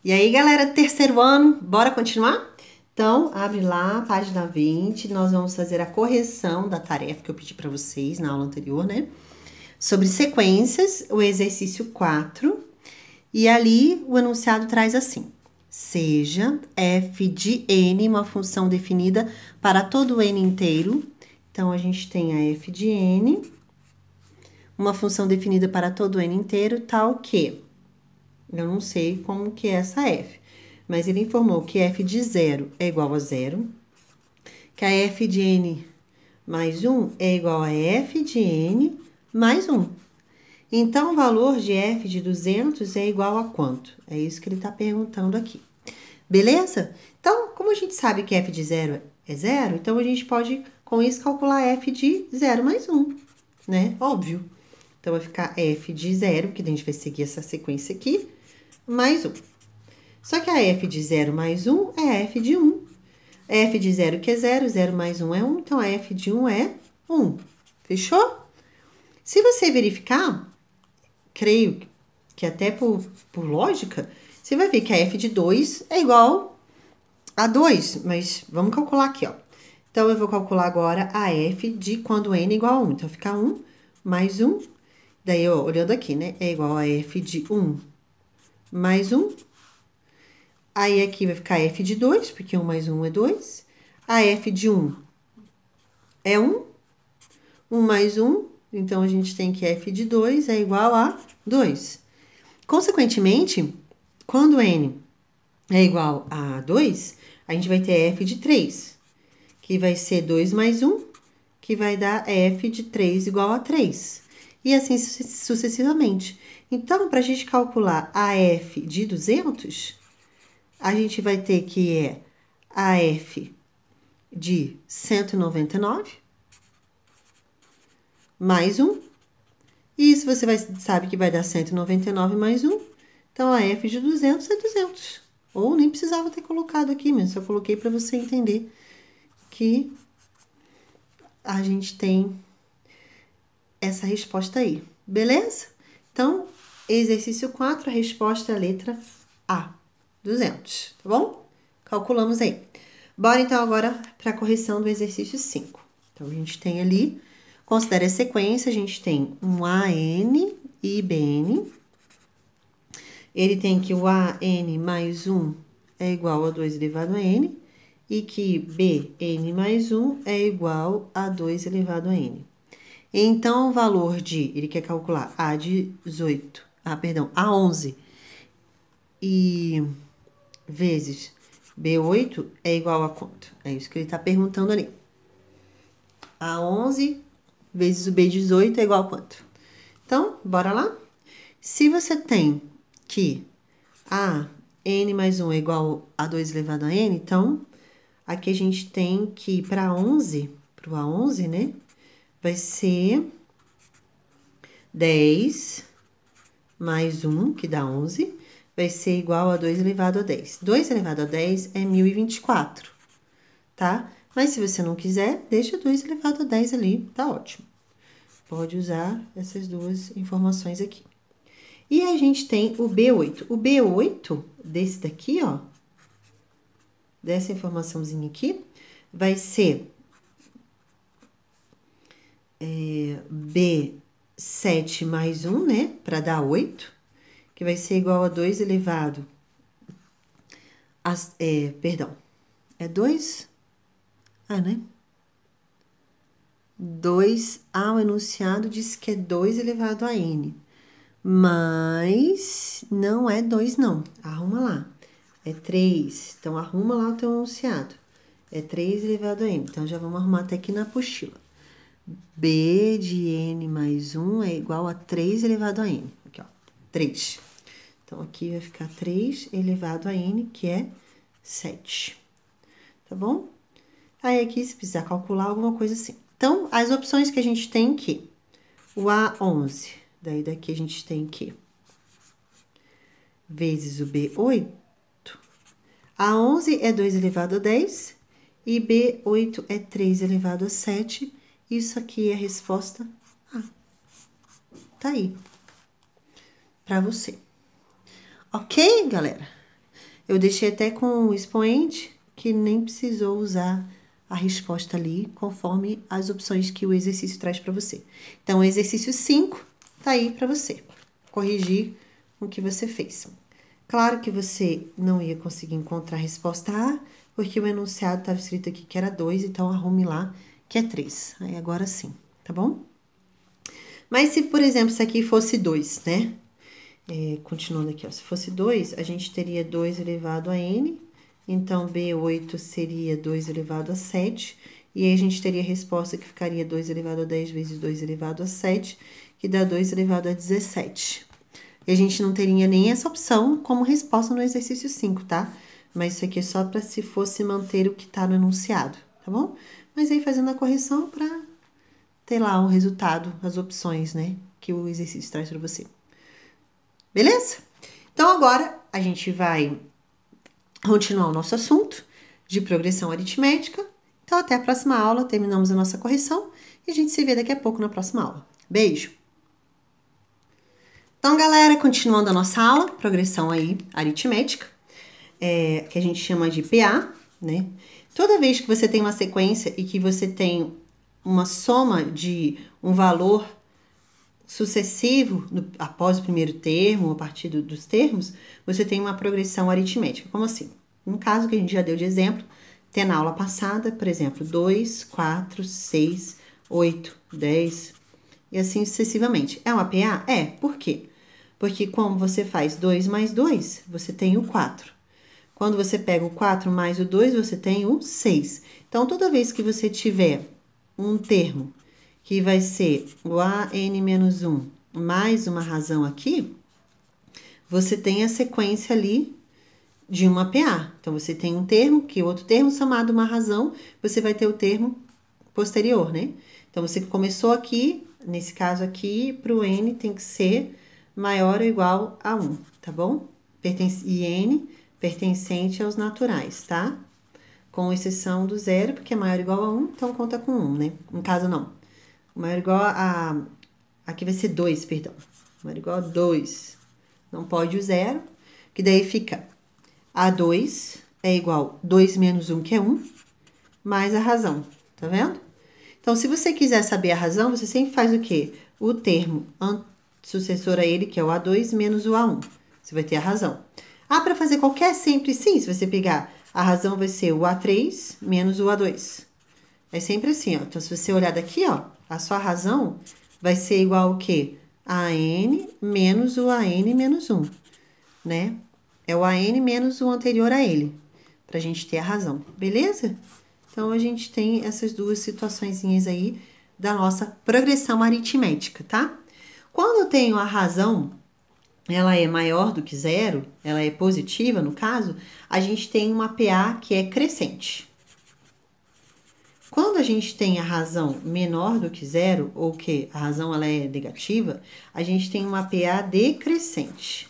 E aí, galera, terceiro ano, bora continuar? Então, abre lá, página 20, nós vamos fazer a correção da tarefa que eu pedi para vocês na aula anterior, né? Sobre sequências, o exercício 4. E ali, o enunciado traz assim: seja f de n uma função definida para todo n inteiro. Então, a gente tem a f de n, uma função definida para todo n inteiro, tal que... Eu não sei como que é essa f, mas ele informou que f de 0 é igual a 0, que a f de n mais 1 é igual a f de n mais 1. Então, o valor de f de 200 é igual a quanto? É isso que ele está perguntando aqui. Beleza? Então, como a gente sabe que f de 0 é 0, então a gente pode, com isso, calcular f de 0 mais 1, né? Óbvio. Então, vai ficar f de 0, que a gente vai seguir essa sequência aqui, mais 1. Só que a f de 0 mais 1 é f de 1. F de 0 que é 0, 0 mais 1 é 1, então a f de 1 é 1. Fechou? Se você verificar, creio que até por lógica, você vai ver que a f de 2 é igual a 2, mas vamos calcular aqui, ó. Então, eu vou calcular agora a f de quando n é igual a 1. Então, fica 1 mais 1, daí, ó, olhando aqui, né, é igual a f de 1 mais 1. Aí, aqui vai ficar f de 2, porque 1 mais 1 é 2. A f de 1 é 1. 1 mais 1, então a gente tem que f de 2 é igual a 2. Consequentemente, quando n é igual a 2, a gente vai ter f de 3, que vai ser 2 mais 1, que vai dar f de 3 igual a 3. E assim sucessivamente. Então, para a gente calcular a f de 200, a gente vai ter que a f de 199 mais 1. E isso você sabe que vai dar 199 mais 1. Então, a f de 200 é 200. Ou nem precisava ter colocado aqui, mas só coloquei para você entender que a gente tem essa resposta aí. Beleza? Então, exercício 4, a resposta é a letra A, 200, tá bom? Calculamos aí. Bora então agora para a correção do exercício 5. Então, a gente tem ali, considere a sequência, a gente tem um AN e BN. Ele tem que o AN mais 1 é igual a 2 elevado a N e que BN mais 1 é igual a 2 elevado a N. Então, o valor de, ele quer calcular A11 e vezes B8 é igual a quanto? É isso que ele está perguntando ali. A11 vezes o B18 é igual a quanto? Então, bora lá? Se você tem que n mais 1 é igual a 2 elevado a n, então, aqui a gente tem que para 11, para o A11, né? Vai ser 10 mais 1, que dá 11, vai ser igual a 2 elevado a 10. 2 elevado a 10 é 1024, tá? Mas se você não quiser, deixa 2 elevado a 10 ali, tá ótimo. Pode usar essas duas informações aqui. E a gente tem o B8. O B8 desse daqui, ó, dessa informaçãozinha aqui, vai ser B7 mais 1, né, para dar 8, que vai ser igual a 2 elevado a... perdão, é 2? Né? 2, o enunciado diz que é 2 elevado a n. Mas não é 2, não. Arruma lá. É 3. Então, arruma lá o teu enunciado. É 3 elevado a n. Então, já vamos arrumar até aqui na apostila. B de n mais 1 é igual a 3 elevado a n. Aqui, ó. 3. Então, aqui vai ficar 3 elevado a n, que é 7. Tá bom? Aí, aqui, se precisar calcular alguma coisa assim. Então, as opções que a gente tem aqui. O A11. Daí, daqui a gente tem que vezes o B8. A11 é 2 elevado a 10 e B8 é 3 elevado a 7. Isso aqui é a resposta A. Tá aí. Pra você. Ok, galera? Eu deixei até com o expoente que nem precisou usar a resposta ali, conforme as opções que o exercício traz para você. Então, o exercício 5 tá aí para você corrigir o que você fez. Claro que você não ia conseguir encontrar a resposta A, porque o enunciado estava escrito aqui que era 2, então arrume lá que é 3. Aí agora sim, tá bom? Mas se, por exemplo, isso aqui fosse 2, né? Continuando aqui, ó, se fosse 2, a gente teria 2 elevado a n, então B8 seria 2 elevado a 7, e aí a gente teria a resposta que ficaria 2 elevado a 10 vezes 2 elevado a 7, que dá 2 elevado a 17. E a gente não teria nem essa opção como resposta no exercício 5, tá? Mas isso aqui é só para se fosse manter o que tá no enunciado, tá bom? Mas aí fazendo a correção para ter lá o resultado, as opções, né? Que o exercício traz para você. Beleza? Então, agora a gente vai continuar o nosso assunto de progressão aritmética. Então, até a próxima aula, terminamos a nossa correção e a gente se vê daqui a pouco na próxima aula. Beijo! Então, galera, continuando a nossa aula, progressão aí aritmética, que a gente chama de PA, né? Toda vez que você tem uma sequência e que você tem uma soma de um valor sucessivo após o primeiro termo, a partir dos termos, você tem uma progressão aritmética. Como assim? No caso que a gente já deu de exemplo, tem na aula passada, por exemplo, 2, 4, 6, 8, 10 e assim sucessivamente. É uma PA? É. Por quê? Porque como você faz 2 mais 2, você tem o 4. Quando você pega o 4 mais o 2, você tem o 6. Então, toda vez que você tiver um termo que vai ser o AN-1 mais uma razão aqui, você tem a sequência ali de uma PA. Então, você tem um termo, que outro termo somado uma razão, você vai ter o termo posterior, né? Então, você começou aqui, nesse caso aqui, para o N tem que ser maior ou igual a 1, tá bom? E N pertencente aos naturais, tá? Com exceção do 0, porque é maior ou igual a 1, então conta com 1, né? No caso, não. Maior ou igual a... Aqui vai ser 2, perdão. Maior ou igual a 2. Não pode o 0, que daí fica A2 é igual a 2 menos 1, que é 1, mais a razão, tá vendo? Então, se você quiser saber a razão, você sempre faz o quê? O termo sucessor a ele, que é o A2, menos o A1. Você vai ter a razão. Ah, para fazer qualquer sempre sim, se você pegar, a razão vai ser o A3 menos o A2. É sempre assim, ó. Então, se você olhar daqui, ó, a sua razão vai ser igual ao quê? AN menos o AN menos 1, né? É o AN menos o anterior a ele, pra gente ter a razão, beleza? Então, a gente tem essas duas situaçõezinhas aí da nossa progressão aritmética, tá? Quando eu tenho a razão, ela é maior do que 0, ela é positiva, no caso, a gente tem uma PA que é crescente. Quando a gente tem a razão menor do que 0, ou que a razão ela é negativa, a gente tem uma PA decrescente,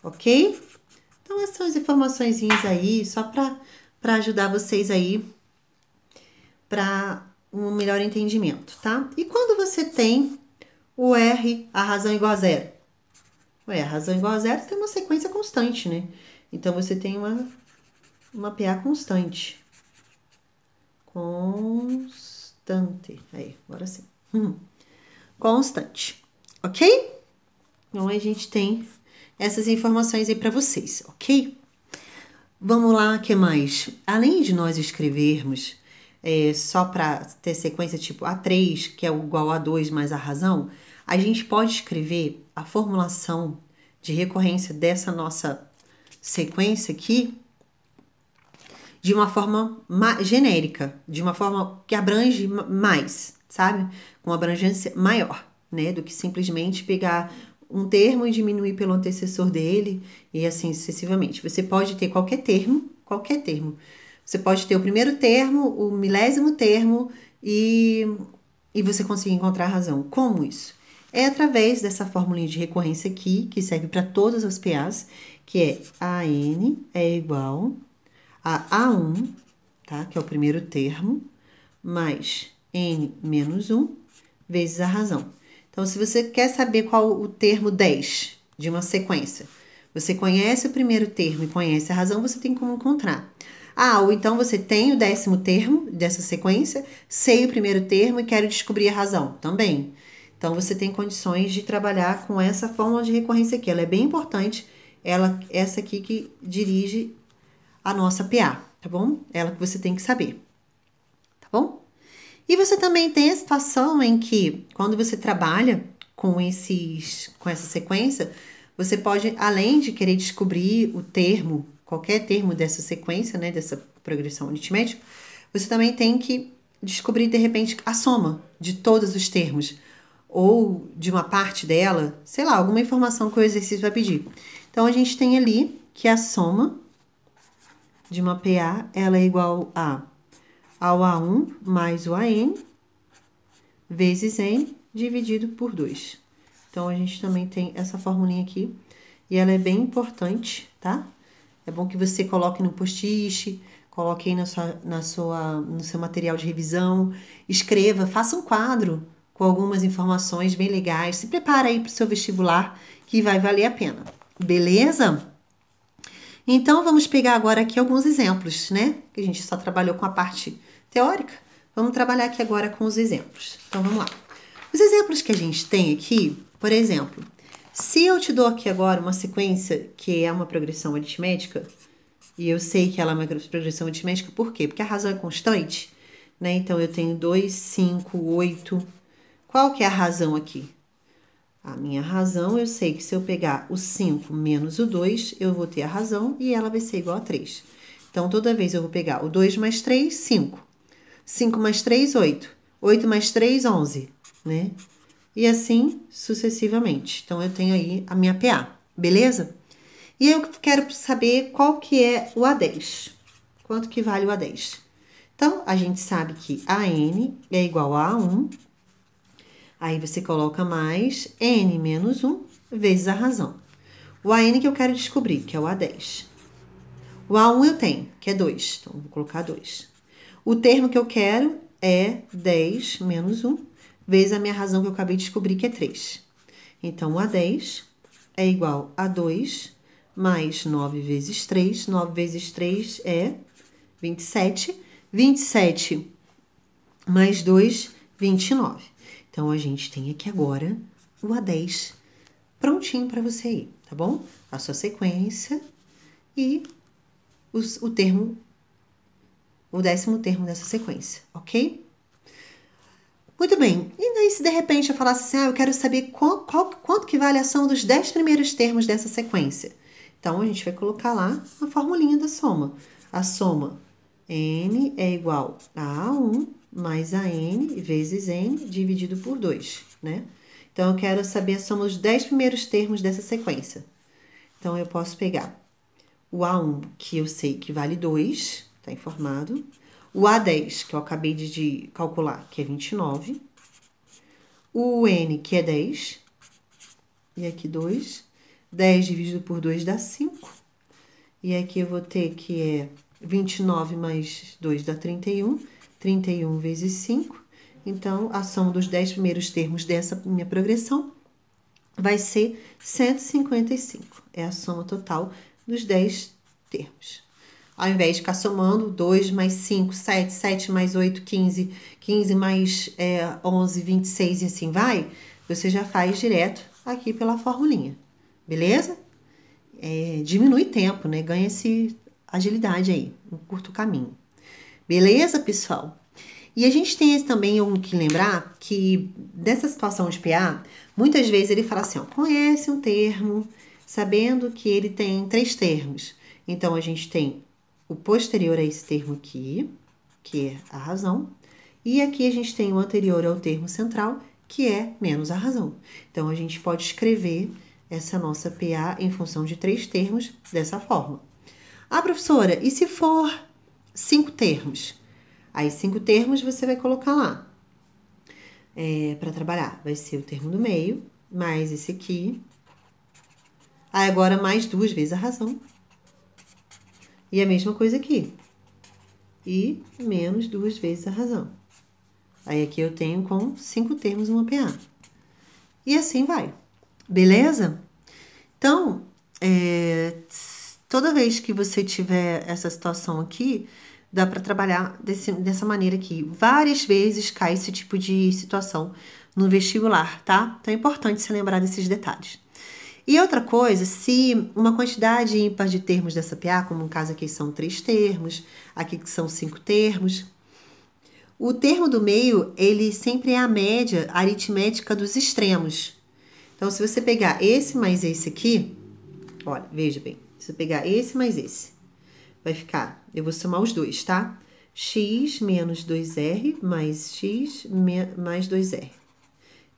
ok? Então, essas são as informaçõezinhas aí, só para ajudar vocês aí para um melhor entendimento, tá? E quando você tem o R, a razão igual a 0? Ué, a razão igual a 0 tem uma sequência constante, né? Então, você tem uma PA constante. Constante. Aí, agora sim. Constante. Ok? Então, a gente tem essas informações aí para vocês, ok? Vamos lá, o que mais? Além de nós escrevermos só para ter sequência tipo A3, que é igual a 2 mais a razão, a gente pode escrever a formulação de recorrência dessa nossa sequência aqui de uma forma genérica, de uma forma que abrange mais, sabe? Com abrangência maior, né? Do que simplesmente pegar um termo e diminuir pelo antecessor dele e assim sucessivamente. Você pode ter qualquer termo. Você pode ter o primeiro termo, o milésimo termo e você conseguir encontrar a razão. Como isso? É através dessa formulinha de recorrência aqui, que serve para todas as PAs, que é AN é igual a A1, tá? Que é o primeiro termo, mais N menos 1, vezes a razão. Então, se você quer saber qual o termo 10 de uma sequência, Você conhece o primeiro termo e conhece a razão, você tem como encontrar. Ah, ou então você tem o 10º termo dessa sequência, sei o primeiro termo e quero descobrir a razão também. Então, você tem condições de trabalhar com essa fórmula de recorrência aqui. Ela é bem importante, essa aqui que dirige a nossa PA, tá bom? Ela que você tem que saber, tá bom? E você também tem a situação em que, quando você trabalha com essa sequência, você pode, além de querer descobrir o termo, qualquer termo dessa sequência, né, dessa progressão aritmética, você também tem que descobrir, de repente, a soma de todos os termos, ou de uma parte dela, sei lá, alguma informação que o exercício vai pedir. Então, a gente tem ali que a soma de uma PA, ela é igual ao A1 mais o AN vezes N dividido por 2. Então, a gente também tem essa formulinha aqui, e ela é bem importante, tá? É bom que você coloque no post-it, coloque aí no seu material de revisão, escreva, faça um quadro com algumas informações bem legais, se prepara aí para o seu vestibular, que vai valer a pena, beleza? Então, vamos pegar agora aqui alguns exemplos, né? Que a gente só trabalhou com a parte teórica. Vamos trabalhar aqui agora com os exemplos. Então, vamos lá. Os exemplos que a gente tem aqui, por exemplo, se eu te dou aqui agora uma sequência que é uma progressão aritmética, e eu sei que ela é uma progressão aritmética, por quê? Porque a razão é constante, né? Então, eu tenho 2, 5, 8. Qual que é a razão aqui? A minha razão, eu sei que se eu pegar o 5 menos o 2, eu vou ter a razão e ela vai ser igual a 3. Então, toda vez eu vou pegar o 2 mais 3, 5. 5 mais 3, 8. 8 mais 3, 11, né? E assim sucessivamente. Então, eu tenho aí a minha PA, beleza? E eu quero saber qual que é o A10. Quanto que vale o A10? Então, a gente sabe que AN é igual a A1. Aí, você coloca mais N menos 1 vezes a razão. O AN que eu quero descobrir, que é o A10. O A1 eu tenho, que é 2. Então, vou colocar 2. O termo que eu quero é 10 menos 1 vezes a minha razão que eu acabei de descobrir, que é 3. Então, o A10 é igual a 2 mais 9 vezes 3. 9 vezes 3 é 27. 27 mais 2, 29. Então, a gente tem aqui agora o A10 prontinho para você aí, tá bom? A sua sequência e o termo, o 10º termo dessa sequência, ok? Muito bem. E daí, se de repente eu falasse assim, eu quero saber quanto que vale a soma dos 10 primeiros termos dessa sequência. Então, a gente vai colocar lá a formulinha da soma. A soma N é igual a A1 mais a N vezes N dividido por 2, né? Então, eu quero saber a soma dos 10 primeiros termos dessa sequência. Então, eu posso pegar o A1, que eu sei que vale 2, tá informado. O A10, que eu acabei de calcular, que é 29. O N, que é 10. E aqui 2. 10 dividido por 2 dá 5. E aqui eu vou ter que é 29 mais 2 dá 31. 31 vezes 5. Então, a soma dos 10 primeiros termos dessa minha progressão vai ser 155. É a soma total dos 10 termos. Ao invés de ficar somando 2 mais 5, 7, 7 mais 8, 15, 15 mais 11, 26 e assim vai, você já faz direto aqui pela formulinha, beleza? Diminui tempo, né? Ganha-se agilidade aí, um curto caminho. Beleza, pessoal? E a gente tem também que lembrar que dessa situação de PA, muitas vezes ele fala assim, ó, conhece um termo, sabendo que ele tem 3 termos. Então, a gente tem o posterior a esse termo aqui, que é a razão, e aqui a gente tem o anterior ao termo central, que é menos a razão. Então, a gente pode escrever essa nossa PA em função de 3 termos dessa forma. Ah, professora, e se for 5 termos? Aí, 5 termos você vai colocar lá para trabalhar. Vai ser o termo do meio, mais esse aqui. Aí, agora mais 2 vezes a razão. E a mesma coisa aqui. E menos 2 vezes a razão. Aí, aqui eu tenho com 5 termos uma PA. E assim vai. Beleza? Então, toda vez que você tiver essa situação aqui, dá para trabalhar dessa maneira aqui. Várias vezes cai esse tipo de situação no vestibular, tá? Então é importante se lembrar desses detalhes. E outra coisa, se uma quantidade ímpar de termos dessa PA, como no caso aqui são 3 termos, aqui que são 5 termos, o termo do meio, ele sempre é a média aritmética dos extremos. Então, se você pegar esse mais esse aqui, olha, veja bem, se eu pegar esse mais esse, vai ficar, eu vou somar os dois, tá? X menos 2R mais X mais 2R.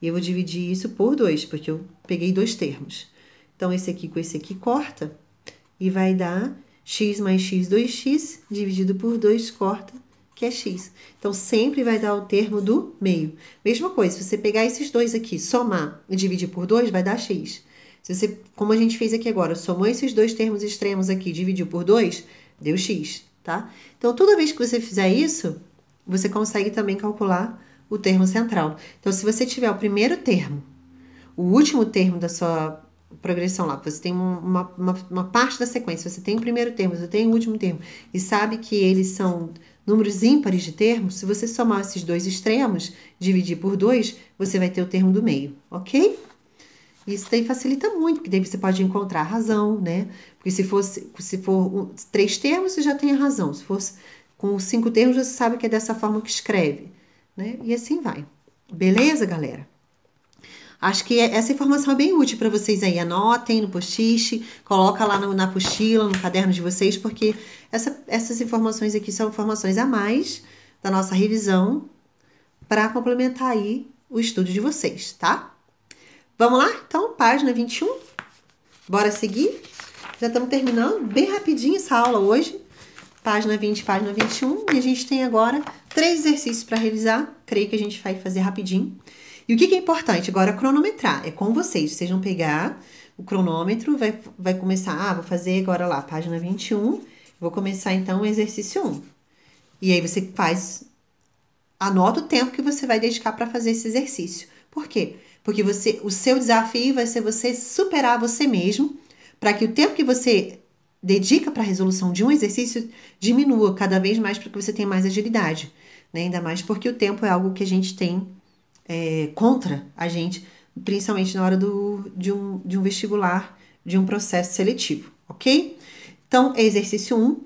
E eu vou dividir isso por 2, porque eu peguei 2 termos. Então, esse aqui com esse aqui corta e vai dar x mais x, 2x, dividido por 2, corta, que é x. Então, sempre vai dar o termo do meio. Mesma coisa, se você pegar esses dois aqui, somar e dividir por 2, vai dar x. Se você, como a gente fez aqui agora, somou esses dois termos extremos aqui, dividiu por 2, deu x, tá? Então, toda vez que você fizer isso, você consegue também calcular o termo central. Então, se você tiver o primeiro termo, o último termo da sua progressão lá, você tem uma parte da sequência, você tem o primeiro termo, você tem o último termo, e sabe que eles são números ímpares de termos, se você somar esses dois extremos, dividir por 2, você vai ter o termo do meio, ok? Isso daí facilita muito, porque daí você pode encontrar a razão, né? Porque se for 3 termos, você já tem a razão. Se for com 5 termos, você sabe que é dessa forma que escreve, né? E assim vai. Beleza, galera? Acho que essa informação é bem útil para vocês aí. Anotem no post-it, coloca lá na apostila, no caderno de vocês, porque essas informações aqui são informações a mais da nossa revisão para complementar aí o estudo de vocês, tá? Vamos lá? Então, página 21. Bora seguir? Já estamos terminando bem rapidinho essa aula hoje. Página 20, página 21. E a gente tem agora 3 exercícios para realizar. Creio que a gente vai fazer rapidinho. E o que é importante? Agora, cronometrar. É com vocês. Vocês vão pegar o cronômetro, vai começar. Vou fazer agora lá, página 21. Vou começar, então, o exercício 1. E aí, você anota o tempo que você vai dedicar para fazer esse exercício. Por quê? Porque o seu desafio vai ser você superar você mesmo, para que o tempo que você dedica para a resolução de um exercício diminua cada vez mais, para que você tenha mais agilidade, né? Ainda mais porque o tempo é algo que a gente tem contra a gente, principalmente na hora de um vestibular, de um processo seletivo, ok? Então, exercício 1,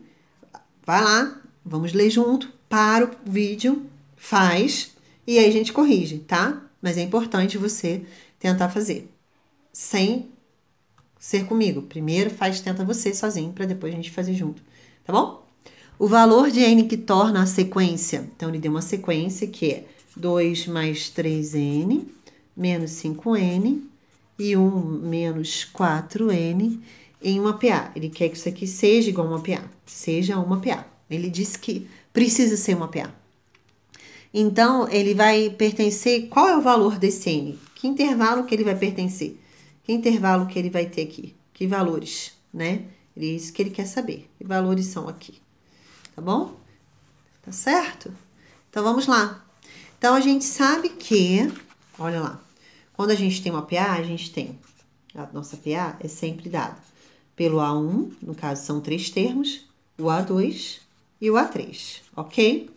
vai lá, vamos ler junto, para o vídeo, faz, e aí a gente corrige, tá? Mas é importante você tentar fazer, sem ser comigo. Primeiro tenta você sozinho, para depois a gente fazer junto, tá bom? O valor de n que torna a sequência, então ele deu uma sequência que é 2 mais 3n, menos 5n, e 1 menos 4n em uma PA. Ele quer que isso aqui seja igual a uma PA, seja uma PA. Ele disse que precisa ser uma PA. Então, ele vai pertencer... Qual é o valor desse n? Que intervalo que ele vai pertencer? Que intervalo que ele vai ter aqui? Que valores, né? É isso que ele quer saber. Que valores são aqui? Tá bom? Tá certo? Então, vamos lá. Então, a gente sabe que... Olha lá. Quando a gente tem uma PA, a gente tem... A nossa PA é sempre dada pelo A1, no caso, são 3 termos, o A2 e o A3, ok?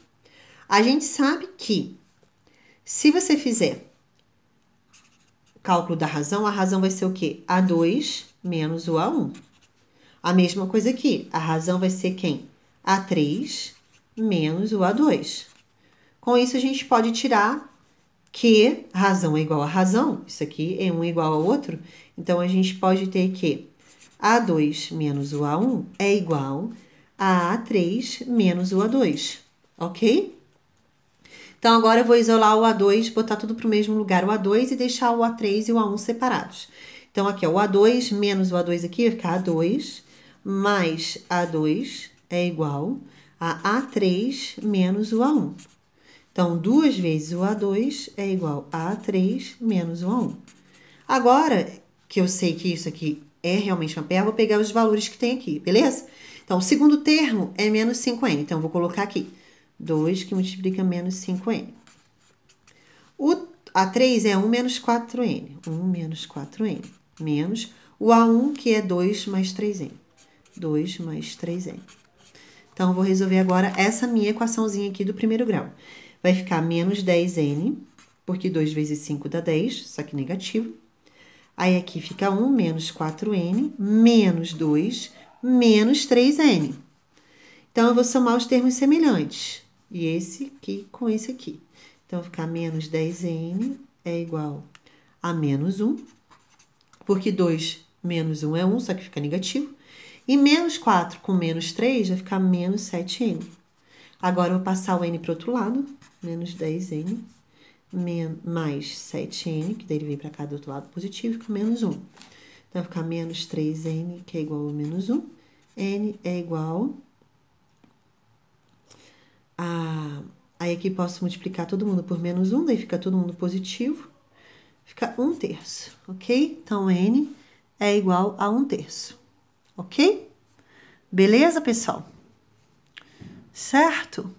A gente sabe que, se você fizer o cálculo da razão, a razão vai ser o quê? A2 menos o A1. A mesma coisa aqui, a razão vai ser quem? A3 menos o A2. Com isso, a gente pode tirar que razão é igual a razão. Isso aqui é um igual ao outro. Então, a gente pode ter que A2 menos o A1 é igual a A3 menos o A2, ok? Então, agora eu vou isolar o A2, botar tudo para o mesmo lugar, o A2, e deixar o A3 e o A1 separados. Então, aqui, ó, o A2 menos o A2 aqui vai ficar A2, mais A2 é igual a A3 menos o A1. Então, 2 vezes o A2 é igual a A3 menos o A1. Agora, que eu sei que isso aqui é realmente uma PA, eu vou pegar os valores que tem aqui, beleza? Então, o segundo termo é menos 5n. Então, eu vou colocar aqui 2 que multiplica menos 5n. O A3 é 1 menos 4n. 1 menos 4n. Menos O A1, que é 2 mais 3N. 2 mais 3N. Então, eu vou resolver agora essa minha equaçãozinha aqui do primeiro grau. Vai ficar menos 10N, porque 2 vezes 5 dá 10, só que negativo. Aí, aqui fica 1 menos 4N, menos 2, menos 3N. Então, eu vou somar os termos semelhantes. E esse aqui com esse aqui. Então, vai ficar menos 10N é igual a menos 1, porque 2 menos 1 é 1, só que fica negativo. E menos 4 com menos 3 vai ficar menos 7N. Agora, eu vou passar o N para o outro lado, menos 10N, mais 7N, que daí ele vem para cá do outro lado positivo, fica menos 1. Então, vai ficar menos 3N, que é igual a menos 1. N é igual a... Aí, aqui posso multiplicar todo mundo por menos 1, daí fica todo mundo positivo. Fica 1/3, ok? Então, N é igual a 1/3, ok? Beleza, pessoal? Certo?